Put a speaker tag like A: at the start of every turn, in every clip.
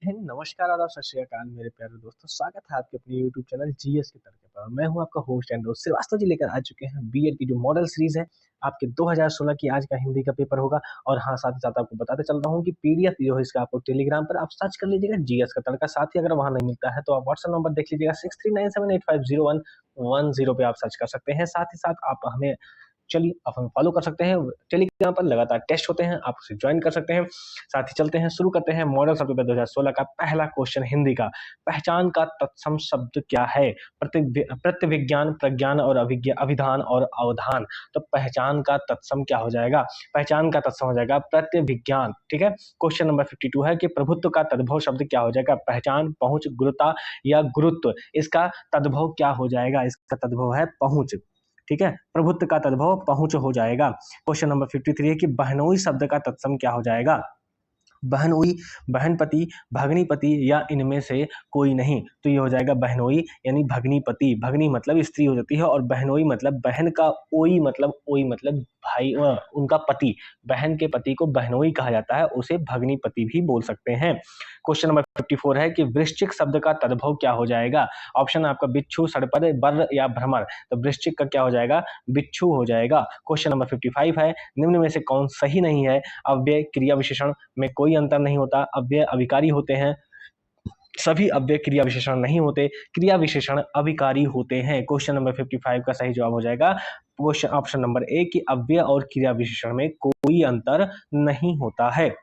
A: है नमस्कार आदाब सत श्री अकाल मेरे प्यारे दोस्तों। स्वागत है आपके अपने YouTube चैनल जीएस के तड़के पर। मैं हूं आपका होस्ट एंड दोस्त श्रीवास्तव जी, लेकर आ चुके हैं बीएड की जो मॉडल सीरीज है। आपके 2016 की आज का हिंदी का पेपर होगा। और हाँ, साथ ही साथ आपको बताते चल रहा हूँ कि पीडीएफ जो है इसका आपको टेलीग्राम पर आप सर्च कर लीजिएगा जीएस का तड़का। साथ ही अगर वहां नहीं मिलता है तो आप व्हाट्सएप नंबर देख लीजिएगा 6397850110 पे आप सर्च कर सकते हैं। साथ ही साथ आप हमें चलिए आप हमें फॉलो कर सकते हैं। टेलीग्राम पर लगातार टेस्ट होते हैं, आप उसे ज्वाइन कर सकते हैं। साथ ही चलते हैं, शुरू करते हैं मॉडल शब्द पेपर 2016 का पहला क्वेश्चन हिंदी का। पहचान का तत्सम शब्द क्या है? प्रतिविज्ञान, प्रज्ञान और अभिधान और अवधान। तो पहचान का तत्सम क्या हो जाएगा? पहचान का तत्सम हो जाएगा प्रतिविज्ञान। ठीक है। क्वेश्चन नंबर 52 है कि प्रभुत्व का तद्भव शब्द क्या हो जाएगा? पहचान, पहुंच, गुरुता या गुरुत्व। इसका तद्भव क्या हो जाएगा? इसका तद्भव है पहुंच। ठीक है, प्रभुत्व का तद्भव पहुंच हो जाएगा। क्वेश्चन नंबर 53 है कि बहनोई शब्द का तत्सम क्या हो जाएगा? बहनोई, बहनपति, भगनीपति या इनमें से कोई नहीं। तो ये हो जाएगा बहनोई यानी भगनीपति। भगनी मतलब स्त्री हो जाती है और बहनोई मतलब बहन का ओई मतलब भाई, उनका पति। बहन के पति को बहनोई कहा जाता है, उसे भगनीपति भी बोल सकते हैं। क्वेश्चन नंबर 54 है कि वृश्चिक शब्द का तद्भव क्या हो जाएगा? ऑप्शन आपका बिच्छू, सड़पर, बर या भ्रमर। तो वृश्चिक का क्या हो जाएगा? बिच्छू हो जाएगा। क्वेश्चन नंबर 55 है निम्न में से कौन सही नहीं है? अव्यय, क्रिया विशेषण में कोई अंतर नहीं होता। अव्यय अभिकारी होते हैं, सभी अव्यय क्रिया विशेषण नहीं होते। क्रिया विशेषण अभिकारी होते हैं। क्वेश्चन नंबर 55 का सही जवाब हो जाएगा क्वेश्चन ऑप्शन नंबर ए कि अव्यय और क्रिया विशेषण में कोई अंतर नहीं होता है।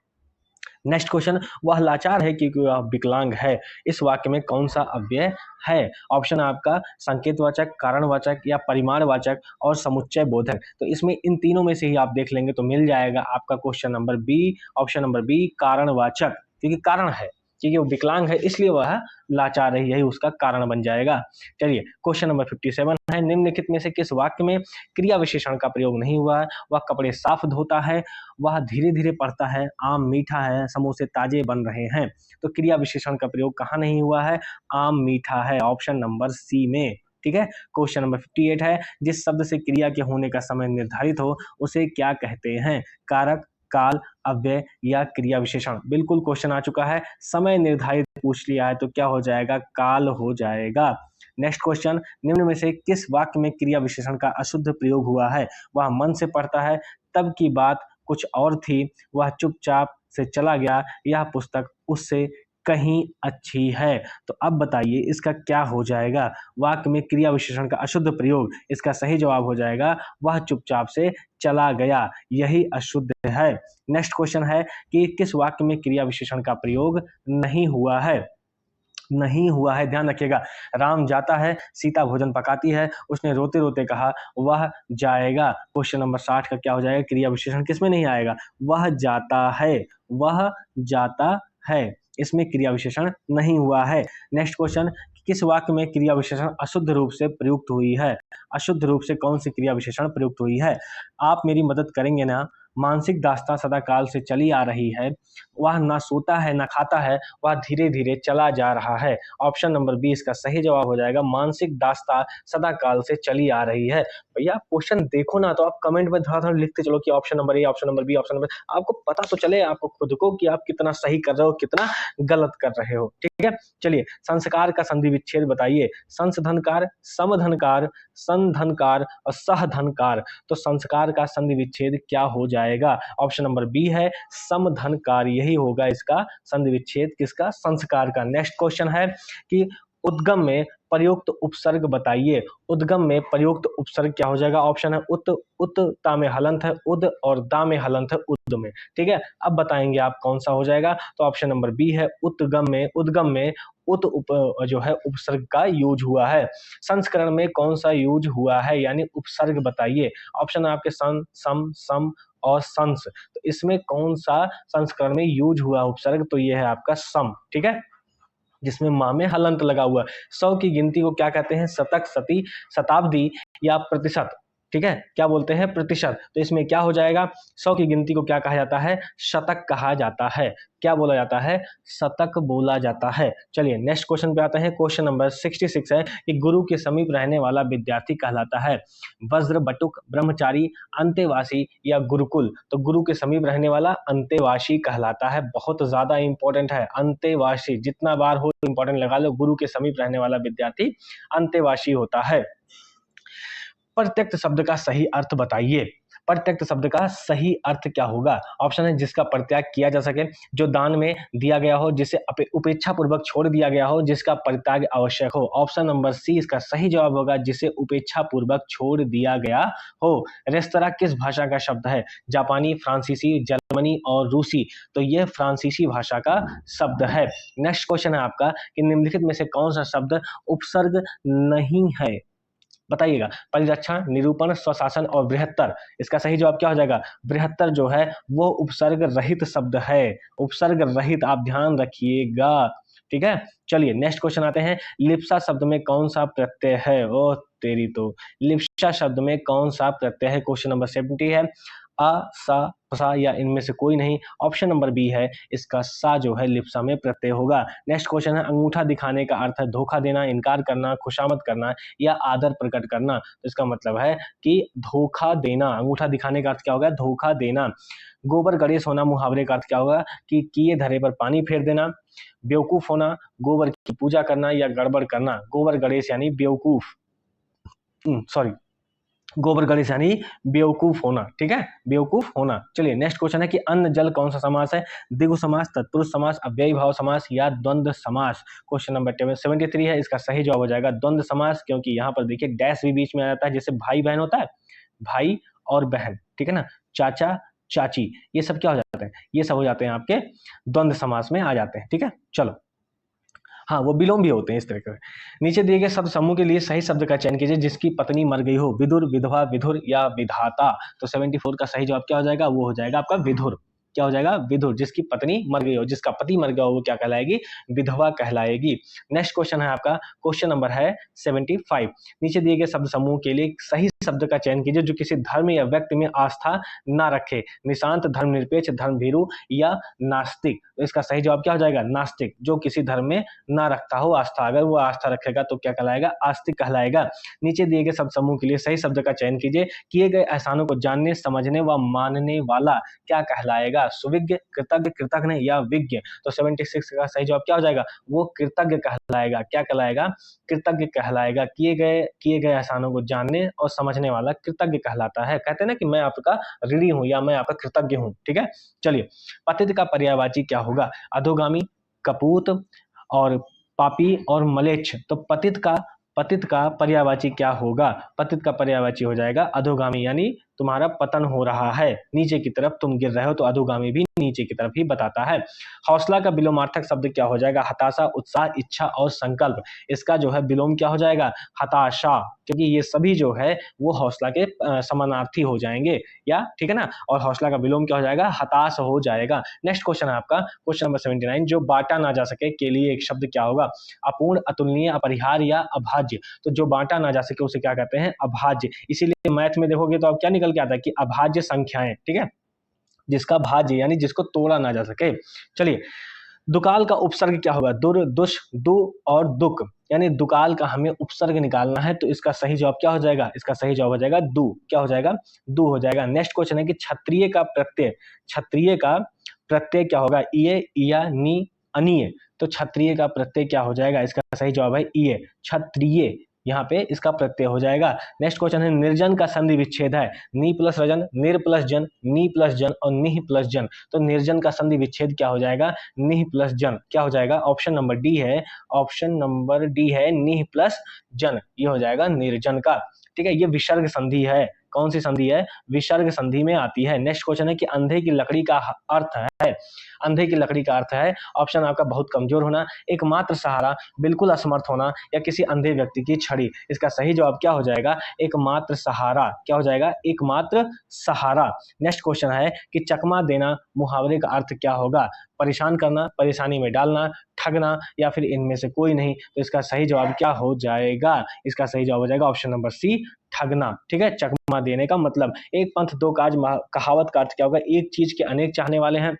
A: नेक्स्ट क्वेश्चन, वह लाचार है क्योंकि वह विकलांग है। इस वाक्य में कौन सा अव्यय है? ऑप्शन आपका संकेतवाचक, कारणवाचक या परिमाणवाचक और समुच्चय बोधक। तो इसमें इन तीनों में से ही आप देख लेंगे तो मिल जाएगा आपका question number B, option number B कारणवाचक। क्योंकि कारण है, क्योंकि वो विकलांग है इसलिए वह लाचार है, यही उसका कारण बन जाएगा। चलिए क्वेश्चन नंबर 57 है निम्नलिखित में से किस वाक्य में क्रिया विशेषण का प्रयोग नहीं हुआ है? वह कपड़े साफ धोता है, वह धीरे धीरे पढ़ता है, आम मीठा है, समोसे ताजे बन रहे हैं। तो क्रिया विशेषण का प्रयोग कहाँ नहीं हुआ है? आम मीठा है, ऑप्शन नंबर सी में। ठीक है। क्वेश्चन नंबर 58 है जिस शब्द से क्रिया के होने का समय निर्धारित हो उसे क्या कहते हैं? कारक, काल, अव्यय या क्रिया विशेषण। बिल्कुल क्वेश्चन आ चुका है, समय निर्धारित पूछ लिया है तो क्या हो जाएगा? काल हो जाएगा। नेक्स्ट क्वेश्चन, निम्न में से किस वाक्य में क्रिया विशेषण का अशुद्ध प्रयोग हुआ है? वह मन से पढ़ता है, तब की बात कुछ और थी, वह चुपचाप से चला गया, यह पुस्तक उससे कहीं अच्छी है। तो अब बताइए इसका क्या हो जाएगा? वाक्य में क्रिया विशेषण का अशुद्ध प्रयोग, इसका सही जवाब हो जाएगा वह चुपचाप से चला गया, यही अशुद्ध है। नेक्स्ट क्वेश्चन है कि किस वाक्य में क्रिया विशेषण का प्रयोग नहीं हुआ है? नहीं हुआ है, ध्यान रखिएगा। राम जाता है, सीता भोजन पकाती है, उसने रोते रोते कहा वह जाएगा। क्वेश्चन नंबर 60 का क्या हो जाएगा? क्रिया विशेषण किसमें नहीं आएगा? वह जाता है, वह जाता है, इसमें क्रिया विशेषण नहीं हुआ है। नेक्स्ट क्वेश्चन, किस वाक्य में क्रिया विशेषण अशुद्ध रूप से प्रयुक्त हुई है? अशुद्ध रूप से कौन सी क्रिया विशेषण प्रयुक्त हुई है? आप मेरी मदद करेंगे ना? मानसिक दास्तां सदा काल से चली आ रही है, वह ना सोता है ना खाता है, वह धीरे धीरे चला जा रहा है। ऑप्शन नंबर बी इसका सही जवाब हो जाएगा, मानसिक दास्तां सदा काल से चली आ रही है। भैया क्वेश्चन देखो ना तो आप कमेंट में थोड़ा थोड़ा लिखते चलो कि option number A, option number B, option number, आपको पता तो चले आपको खुद को कि आप कितना सही कर रहे हो, कितना गलत कर रहे हो। ठीक है। चलिए संस्कार का संधि विच्छेद बताइए। संसधनकार, समधनकार, संधनकार और सहधनकार। तो संस्कार का संधि विच्छेद क्या हो जाएगा? ऑप्शन नंबर बी है समधनकार, यही होगा इसका संधि विच्छेद किसका? संस्कार का। नेक्स्ट क्वेश्चन है कि उद्गम में प्रयुक्त उपसर्ग बताइए। उद्गम में प्रयुक्त उपसर्ग क्या हो जाएगा? ऑप्शन है उत, उत ता में हलंत है उद और दा में हलंत है उद में। ठीक है। अब बताएंगे आप कौन सा हो जाएगा? तो ऑप्शन नंबर बी है उद्गम में उत जो है उपसर्ग का यूज हुआ है। संस्करण में कौन सा यूज हुआ है यानी उपसर्ग बताइए। ऑप्शन है आपके सन, सम, सम और संस। तो इसमें कौन सा संस्करण में यूज हुआ उपसर्ग? तो ये है आपका सम। ठीक है, जिसमें माँ में हलंत लगा हुआ। 100 की गिनती को क्या कहते हैं? शतक, सती, शताब्दी या प्रतिशत। ठीक है, क्या बोलते हैं, प्रतिशत। तो इसमें क्या हो जाएगा, 100 की गिनती को क्या कहा जाता है, शतक कहा जाता है। क्या बोला जाता है, शतक बोला जाता है। चलिए नेक्स्ट क्वेश्चन पे आते हैं। क्वेश्चन नंबर 66 है कि गुरु के समीप रहने वाला विद्यार्थी कहलाता है वज्र, बटुक, ब्रह्मचारी, अंतेवासी या गुरुकुल। तो गुरु के समीप रहने वाला अंतेवासी कहलाता है। बहुत ज्यादा इंपॉर्टेंट है अंतेवासी, जितना बार हो इंपॉर्टेंट लगा लो। गुरु के समीप रहने वाला विद्यार्थी अंतेवासी होता है। प्रत्यक्ष शब्द का सही अर्थ बताइए। प्रत्यक्ष शब्द का सही अर्थ क्या होगा। ऑप्शन है जिसका परित्याग किया जा सके, जो दान में दिया गया हो, जिसे उपेक्षा पूर्वक छोड़ दिया गया हो, जिसका परित्याग आवश्यक हो। ऑप्शन नंबर सी इसका सही जवाब होगा, जिसे उपेक्षा पूर्वक छोड़ दिया गया हो। रेस्तरां किस भाषा का शब्द है, जापानी, फ्रांसीसी, जर्मनी और रूसी। तो यह फ्रांसीसी भाषा का शब्द है। नेक्स्ट क्वेश्चन है आपका कि निम्नलिखित में से कौन सा शब्द उपसर्ग नहीं है, बताइएगा। परिरक्षा, निरूपण, स्वशासन और बृहत्तर। इसका सही जवाब क्या हो जाएगा, बृहत्तर जो है वो उपसर्ग रहित शब्द है। उपसर्ग रहित, आप ध्यान रखिएगा, ठीक है। चलिए नेक्स्ट क्वेश्चन आते हैं। लिप्सा शब्द में कौन सा प्रत्यय है, ओ तेरी तो, लिप्सा शब्द में कौन सा प्रत्यय है। क्वेश्चन नंबर 70 है। अ, सा, सा या इनमें से कोई नहीं। ऑप्शन नंबर बी है, इसका सा जो है लिप्सा में प्रत्यय होगा। नेक्स्ट क्वेश्चन है। अंगूठा दिखाने का अर्थ है धोखा देना, इनकार करना, खुशामद करना या आदर प्रकट करना। तो इसका मतलब है कि धोखा देना। अंगूठा दिखाने का अर्थ क्या होगा, धोखा देना। गोबर गणेश होना, मुहावरे का अर्थ क्या होगा कि किए धरे पर पानी फेर देना। बेवकूफ होना, गोबर की पूजा करना या गड़बड़ करना। गोबर गणेश यानी बेवकूफ, सॉरी, गोबर गणेश यानी बेवकूफ होना, ठीक है, बेवकूफ होना। चलिए नेक्स्ट क्वेश्चन है कि अन्न जल कौन सा समास है, द्विगु समास, तत्पुरुष समास, अव्ययी भाव समास या द्वंद्व समास। क्वेश्चन नंबर 73 है। इसका सही जवाब हो जाएगा द्वंद्व समास, क्योंकि यहाँ पर देखिए डैश भी बीच में आ जाता है। जैसे भाई बहन होता है, भाई और बहन, ठीक है ना, चाचा चाची, ये सब क्या हो जाते हैं, ये सब हो जाते हैं आपके द्वंद्व समास में आ जाते हैं, ठीक है। चलो, हाँ वो विलोम भी होते हैं इस तरह के। नीचे दिए गए शब्द समूह के लिए सही शब्द का चयन कीजिए जिसकी पत्नी मर गई हो। विदुर, विधवा, विधुर या विधाता। तो 74 का सही जवाब क्या हो जाएगा, वो हो जाएगा आपका विधुर। क्या हो जाएगा, विधुर। जिसकी पत्नी मर गई हो, जिसका पति मर गया हो, वो क्या कहलाएगी, विधवा कहलाएगी। नेक्स्ट क्वेश्चन है आपका, क्वेश्चन नंबर है 75। नीचे दिए गए शब्द समूह के लिए सही शब्द का चयन कीजिए जो किसी धर्म या व्यक्ति में आस्था ना रखे। निशांत, धर्मनिरपेक्ष, धर्मभीरु या नास्तिक। तो इसका सही जवाब क्या हो जाएगा, नास्तिक। जो किसी धर्म में ना रखता हो आस्था, अगर वो आस्था रखेगा तो क्या कहलाएगा, आस्तिक कहलाएगा। नीचे दिए गए शब्द समूह के लिए सही शब्द का चयन कीजिए। किए गए एहसानों को जानने, समझने व मानने वाला क्या कहलाएगा, सुविज्ञ, कृतज्ञ, कृतघ्न या विज्ञ। तो 76 का सही जवाब क्या हो जाएगा, वो कृतज्ञ कहलाएगा। क्या कहलाएगा, कृतज्ञ कहलाएगा। किए गए एहसानों को जानने और समझने वाला कृतज्ञ कहलाता है। कहते हैं ना कि मैं आपका ऋणी हूं या मैं आपका कृतज्ञ हूं, ठीक है। चलिए, पतित का पर्यायवाची क्या होगा, अधोगामी, कपूत और पापी और मलेच्छ। तो पतित का पर्यायवाची क्या होगा, पतित का पर्यायवाची हो जाएगा अधोगामी, यानी तुम्हारा पतन हो रहा है, नीचे की तरफ तुम गिर रहे हो, तो अधोगामी भी नीचे की तरफ ही बताता है। हौसला का विलोमार्थक शब्द क्या हो जाएगा, हताशा, उत्साह, इच्छा और संकल्प। इसका जो है विलोम क्या हो जाएगा, हताशा, क्योंकि ये सभी जो है वो हौसला के समानार्थी हो जाएंगे, या ठीक है ना। और हौसला का विलोम क्या हो जाएगा, हताश हो जाएगा। नेक्स्ट क्वेश्चन है आपका, क्वेश्चन नंबर 79। जो बांटा ना जा सके के लिए एक शब्द क्या होगा, अपूर्ण, अतुलनीय, अपरिहार्य या अभाज्य। तो जो बांटा ना जा सके उसे क्या कहते हैं, अभाज्य। इसीलिए मैथ में देखोगे तो अब क्या निकल के आता है कि अभाज्य संख्याएं, ठीक है, जिसका भाज्य यानी जिसको तोड़ा ना जा सके। चलिए, दुकाल का उपसर्ग क्या होगा, दुर, दुष, दु और दुक, यानी दुकाल का हमें उपसर्ग निकालना है। तो इसका सही जवाब क्या हो जाएगा, इसका सही जवाब हो जाएगा दु। क्या हो जाएगा, दु हो जाएगा। नेक्स्ट क्वेश्चन है कि क्षत्रिय का प्रत्यय क्या होगा, इये, इया, नी, अनीय। तो क्षत्रिय का प्रत्यय क्या हो जाएगा, इसका सही जवाब है इये, क्षत्रिय, यहाँ पे इसका प्रत्यय हो जाएगा। नेक्स्ट क्वेश्चन है, निर्जन का संधि विच्छेद है, नी प्लस रजन, निर प्लस जन, नी प्लस जन और निह प्लस जन। तो निर्जन का संधि विच्छेद क्या हो जाएगा, निह प्लस जन। क्या हो जाएगा, ऑप्शन नंबर डी है, ऑप्शन नंबर डी है, निह प्लस जन, ये हो जाएगा निर्जन का, ठीक है। ये विसर्ग संधि है, कौन सी संधि है, विसर्ग संधि में आती है। नेक्स्ट क्वेश्चन है कि अंधे की लकड़ी का अर्थ है, अंधे की लकड़ी का अर्थ है, ऑप्शन आपका बहुत कमजोर होना, एकमात्र सहारा, बिल्कुल असमर्थ होना या किसी अंधे व्यक्ति की छड़ी। इसका सही जवाब क्या हो जाएगा, एकमात्र सहारा। क्या हो जाएगा, एकमात्र सहारा। नेक्स्ट क्वेश्चन है कि चकमा देना मुहावरे का अर्थ क्या होगा, परेशान करना, परेशानी में डालना, ठगना या फिर इनमें से कोई नहीं। तो इसका सही जवाब क्या हो जाएगा, इसका सही जवाब हो जाएगा ऑप्शन नंबर सी, ठगना, ठीक है, चकमा देने का मतलब। एक पंथ दो काज कहावत का अर्थ क्या होगा? एक चीज के अनेक चाहने वाले हैं,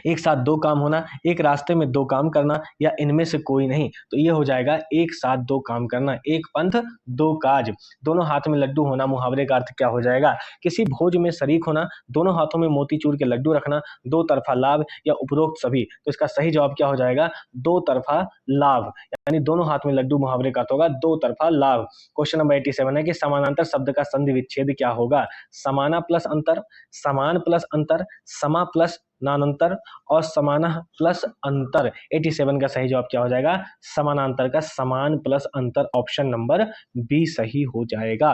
A: एक साथ दो काम होना, एक रास्ते में दो काम करना, या इनमें से कोई नहीं। तो ये हो जाएगा एक साथ दो काम करना, एक पंथ दो काज। दोनों हाथ में लड्डू होना, मुहावरे का अर्थ क्या हो जाएगा? किसी भोज में शरीक होना, दोनों हाथों में मोतीचूर के लड्डू रखना, दो तरफा लाभ, या उपरोक्त सभी। तो इसका सही जवाब क्या हो जाएगा? दो तरफा लाभ, यानी दोनों हाथ में लड्डू मुहावरे का अर्थ होगा दो तरफा लाभ। क्वेश्चन नंबर 87 है कि समानांतर शब्द का संधि विच्छेद क्या होगा? समाना प्लस अंतर, समान प्लस अंतर, समा प्लस नानंतर, और समानः प्लस अंतर। 87 का सही जवाब क्या हो जाएगा? समानांतर का समान प्लस अंतर, ऑप्शन नंबर बी सही हो जाएगा।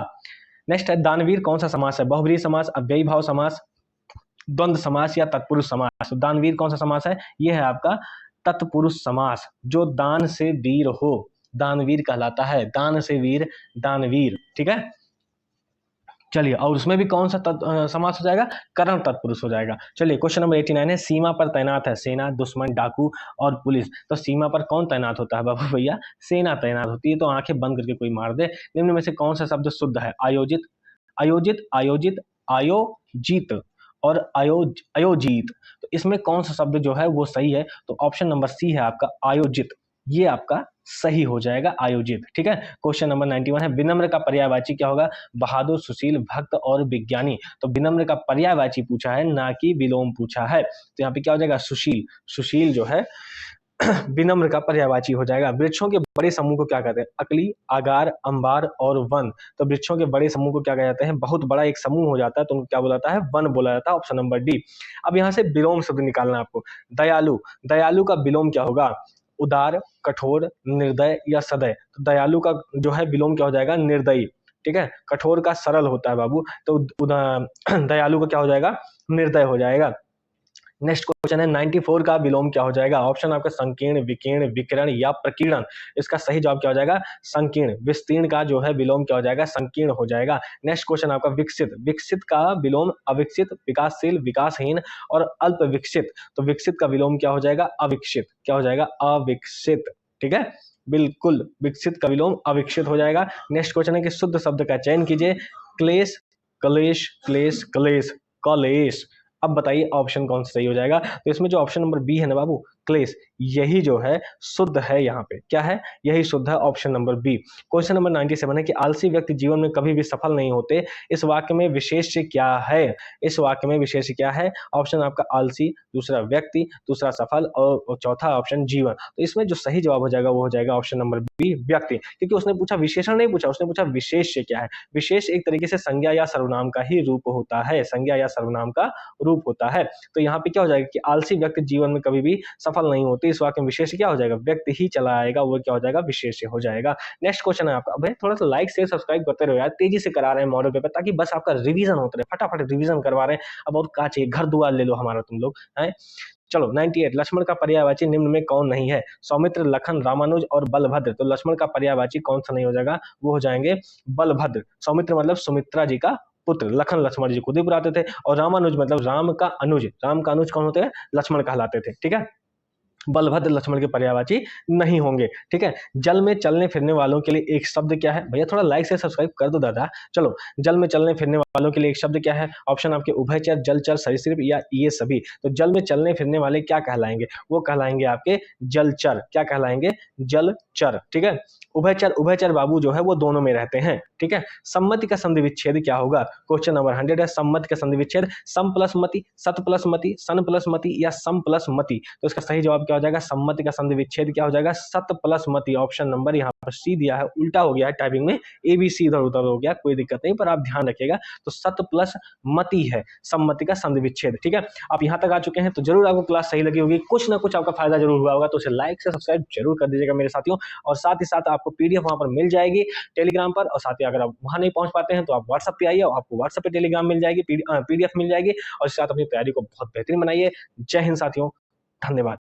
A: नेक्स्ट है दानवीर कौन सा समास है? बहुब्रीहि समास, अव्ययी भाव समास, द्वंद्व समास, या तत्पुरुष समास। तो दानवीर कौन सा समास है? यह है आपका तत्पुरुष समास। जो दान से वीर हो, दानवीर कहलाता है। दान से वीर, दानवीर, ठीक है। चलिए, और उसमें भी कौन सा समास हो जाएगा? करण तत्पुरुष हो जाएगा। चलिए, क्वेश्चन नंबर 89 है सीमा पर तैनात है सेना, दुश्मन, डाकू और पुलिस। तो सीमा पर कौन तैनात होता है बाबू भैया? सेना तैनात होती है। तो आंखें बंद करके कोई मार दे। निम्न में से कौन सा शब्द शुद्ध है? आयोजित, आयोजित, आयोजित, आयोजित और अयोजित। तो इसमें कौन सा शब्द जो है वो सही है? तो ऑप्शन नंबर सी है आपका आयोजित, ये आपका सही हो जाएगा, आयोजित, ठीक है। क्वेश्चन नंबर 91 है विनम्र का पर्यायवाची क्या होगा? बहादुर, सुशील, भक्त और विज्ञानी। तो विनम्र का पर्यायवाची पूछा है, ना कि विलोम पूछा है। तो यहाँ पे क्या हो जाएगा? सुशील। सुशील जो है विनम्र का पर्यायवाची हो जाएगा। वृक्षों के बड़े समूह को क्या कहते हैं? अकली, आगार, अंबार और वन। तो वृक्षों के बड़े समूह को क्या कहा जाता है? बहुत बड़ा एक समूह हो जाता है तो उनको क्या बोला जाता है? वन बोला जाता है, ऑप्शन नंबर डी। अब यहाँ से विलोम शब्द निकालना है आपको। दयालु, दयालु का विलोम क्या होगा? उदार, कठोर, निर्दय या सदय। तो दयालु का जो है विलोम क्या हो जाएगा? निर्दयी, ठीक है। कठोर का सरल होता है बाबू, तो दयालु का क्या हो जाएगा? निर्दय हो जाएगा। नेक्स्ट क्वेश्चन है 94 का विलोम क्या हो जाएगा? ऑप्शन आपका संकीर्ण, विकीर्ण, विकिरण या प्रकीर्णन। इसका सही जवाब क्या हो जाएगा? संकीर्ण। विस्तीर्ण का जो है विलोम क्या हो जाएगा? संकीर्ण हो जाएगा। नेक्स्ट क्वेश्चन आपका विकसित, विकसित का विलोम अविकसित, विकासशील, विकासहीन और अल्प विकसित। तो विकसित का विलोम क्या हो जाएगा? अविकसित। क्या हो जाएगा? अविकसित, ठीक है, बिल्कुल। विकसित का विलोम अविकसित हो जाएगा। नेक्स्ट क्वेश्चन है कि शुद्ध शब्द का चयन कीजिए। क्लेश, क्लेश, क्लेश, क्लेश, कलेश। अब बताइए ऑप्शन कौन सा सही हो जाएगा? तो इसमें जो ऑप्शन नंबर बी है ना बाबू, क्लेश, यही जो है शुद्ध है। यहाँ पे क्या है? यही शुद्ध है, option number B. Question number 97 है कि आलसी व्यक्ति जीवन में कभी भी सफल नहीं होते। इस वाक्य में विशेष्य क्या है? इस वाक्य में विशेष्य क्या है? ऑप्शन आपका आलसी, दूसरा व्यक्ति, दूसरा सफल और चौथा ऑप्शन जीवन। तो इसमें जो सही जवाब हो जाएगा वो हो जाएगा ऑप्शन नंबर बी, व्यक्ति। क्योंकि उसने पूछा विशेषण नहीं पूछा, उसने पूछा विशेष्य क्या है। विशेष एक तरीके से संज्ञा या सर्वनाम का ही रूप होता है, संज्ञा या सर्वनाम का रूप होता है। तो यहाँ पे क्या हो जाएगा कि आलसी व्यक्ति जीवन में कभी भी सफल नहीं होते। इस वाक्य में विशेष क्या हो जाएगा? व्यक्ति ही चला आएगा, वो क्या हो जाएगा? विशेष हो जाएगा। नेक्स्ट क्वेश्चन है आपका। भाई थोड़ा सा लाइक शेयर सब्सक्राइब करते रहो यार, तेजी से करा रहे हैं मॉडल पेपर, ताकि बस आपका रिवीजन होता रहे, फटाफट रिवीजन करवा रहे हैं। अब और क्या चाहिए? घर दुआर ले लो हमारा तुम लोग हैं। चलो 98 लक्ष्मण का पर्यायवाची निम्न में कौन नहीं है? सौमित्र, लखन, रामानुज और बलभद्र। तो लक्ष्मण का पर्यायवाची कौन सा नहीं हो जाएगा? वो हो जाएंगे बलभद्र। सौमित्र मतलब सुमित्रा जी का पुत्र, लखन लक्ष्मण जी खुद ही बुलाते थे, और रामानुज मतलब राम का अनुज। राम का अनुज कौन होते हैं? लक्ष्मण कहलाते थे, ठीक है। बलभद्र लक्ष्मण के पर्यायवाची नहीं होंगे, ठीक है। जल में चलने फिरने वालों के लिए एक शब्द क्या है? भैया थोड़ा लाइक से सब्सक्राइब कर दो दादा। चलो, जल में चलने फिरने वालों के लिए एक शब्द क्या है? ऑप्शन आपके उभयचर, जलचर, सरीसृप या ये सभी। तो जल में चलने फिरने वाले क्या कहलाएंगे? वो कहलाएंगे आपके जलचर। क्या कहलाएंगे? जलचर, ठीक है। उभयचर, उभयचर बाबू जो है वो दोनों में रहते हैं, ठीक है। सम्मति का संधि विच्छेद क्या होगा? क्वेश्चन नंबर 100 है सम्मति का संधि विच्छेद सम प्लस मति, सत प्लस मति, सन प्लस मति या सम प्लस मति। तो इसका सही जवाब क्या हो जाएगा? सम्मति का संधि विच्छेद क्या हो जाएगा? सत प्लस मति। ऑप्शन नंबर यहाँ पर सी दिया है, उल्टा हो गया है टाइपिंग में, ए बी सी इधर उधर हो गया, कोई दिक्कत नहीं, पर आप ध्यान रखिएगा। तो सत प्लस मति है सम्मति का संधि विच्छेद, ठीक है। आप यहाँ तक आ चुके हैं तो जरूर आपको क्लास सही लगी होगी, कुछ ना कुछ आपका फायदा जरूर हुआ होगा। तो उसे लाइक से सब्सक्राइब जरूर कर दीजिएगा मेरे साथियों। और साथ ही साथ आपको पीडीएफ वहां पर मिल जाएगी टेलीग्राम पर, और साथ ही अगर आप वहां नहीं पहुंच पाते हैं तो आप व्हाट्सएप पे आइए, आपको व्हाट्सएप पे टेलीग्राम मिल जाएगी, पीडीएफ मिल जाएगी। और साथ अपनी तैयारी को बहुत बेहतरीन बनाइए। जय हिंद साथियों, धन्यवाद।